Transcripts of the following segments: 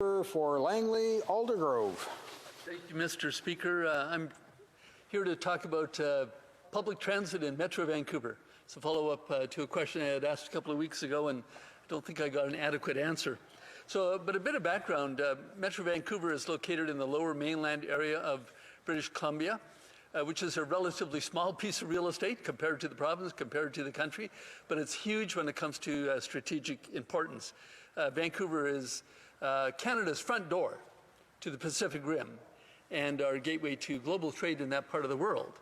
For Langley Aldergrove. Thank you, Mr. Speaker. I'm here to talk about public transit in Metro Vancouver. It's a follow-up to a question I had asked a couple of weeks ago, and I don't think I got an adequate answer. But a bit of background. Metro Vancouver is located in the lower mainland area of British Columbia, which is a relatively small piece of real estate compared to the province, compared to the country, but it's huge when it comes to strategic importance. Vancouver is Canada's front door to the Pacific Rim and our gateway to global trade in that part of the world.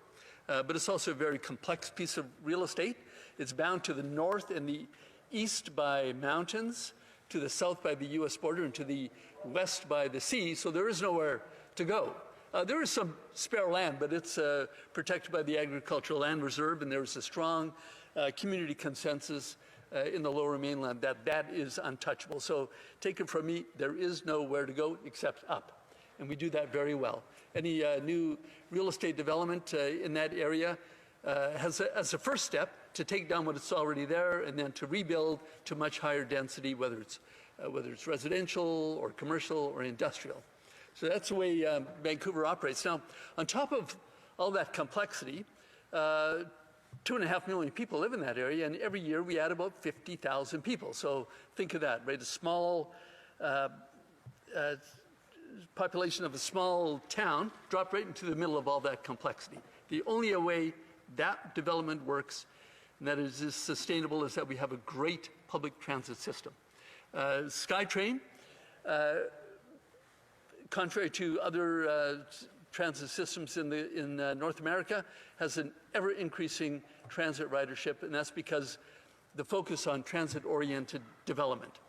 But it's also a very complex piece of real estate. It's bound to the north and the east by mountains, to the south by the U.S. border, and to the west by the sea, so there is nowhere to go. There is some spare land, but it's protected by the Agricultural Land Reserve, and there's a strong community consensus in the lower mainland that is untouchable. So take it from me, there is nowhere to go except up. And we do that very well. Any new real estate development in that area has as a first step to take down what is already there and then to rebuild to much higher density, whether it's residential or commercial or industrial. So that's the way Vancouver operates. Now, on top of all that complexity, 2.5 million people live in that area, and every year we add about 50,000 people. So think of that, right? A small population of a small town dropped right into the middle of all that complexity. The only way that development works, and that is sustainable, is that we have a great public transit system. SkyTrain, contrary to other transit systems in North America, has an ever-increasing transit ridership, and that's because the focus on transit-oriented development.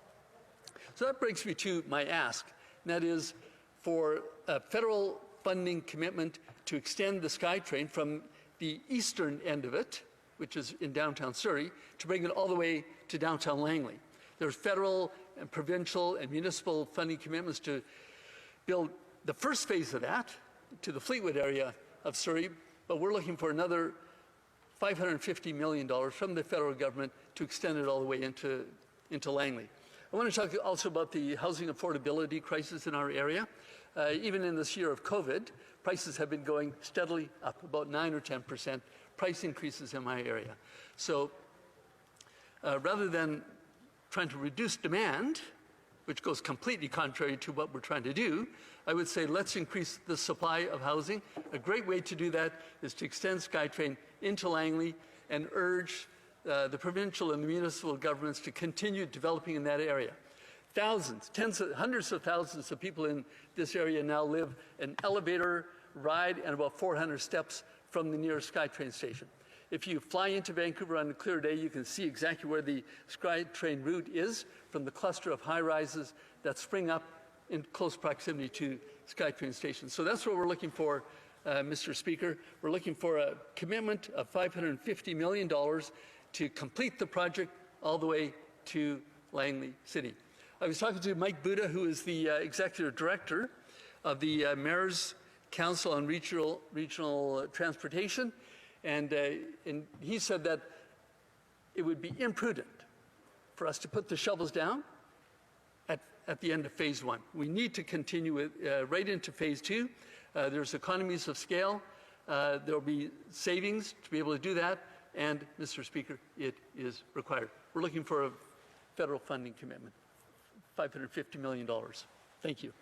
So that brings me to my ask, and that is for a federal funding commitment to extend the SkyTrain from the eastern end of it, which is in downtown Surrey, to bring it all the way to downtown Langley. There's federal and provincial and municipal funding commitments to build the first phase of that to the Fleetwood area of Surrey, but we're looking for another $550 million from the federal government to extend it all the way into Langley. I want to talk also about the housing affordability crisis in our area. Even in this year of COVID, prices have been going steadily up, about 9 or 10% price increases in my area. So rather than trying to reduce demand, which goes completely contrary to what we're trying to do, I would say let's increase the supply of housing. A great way to do that is to extend SkyTrain into Langley and urge the provincial and the municipal governments to continue developing in that area. Thousands, hundreds of thousands of people in this area now live an elevator ride and about 400 steps from the nearest SkyTrain station. If you fly into Vancouver on a clear day, you can see exactly where the SkyTrain route is from the cluster of high-rises that spring up in close proximity to SkyTrain stations. So that's what we're looking for, Mr. Speaker. We're looking for a commitment of $550 million to complete the project all the way to Langley City. I was talking to Mike Buda, who is the Executive Director of the Mayor's Council on Regional Transportation, and he said that it would be imprudent for us to put the shovels down at the end of phase 1. We need to continue it right into phase 2. There's economies of scale. There will be savings to be able to do that, and, Mr. Speaker, it is required. We're looking for a federal funding commitment, $550 million. Thank you.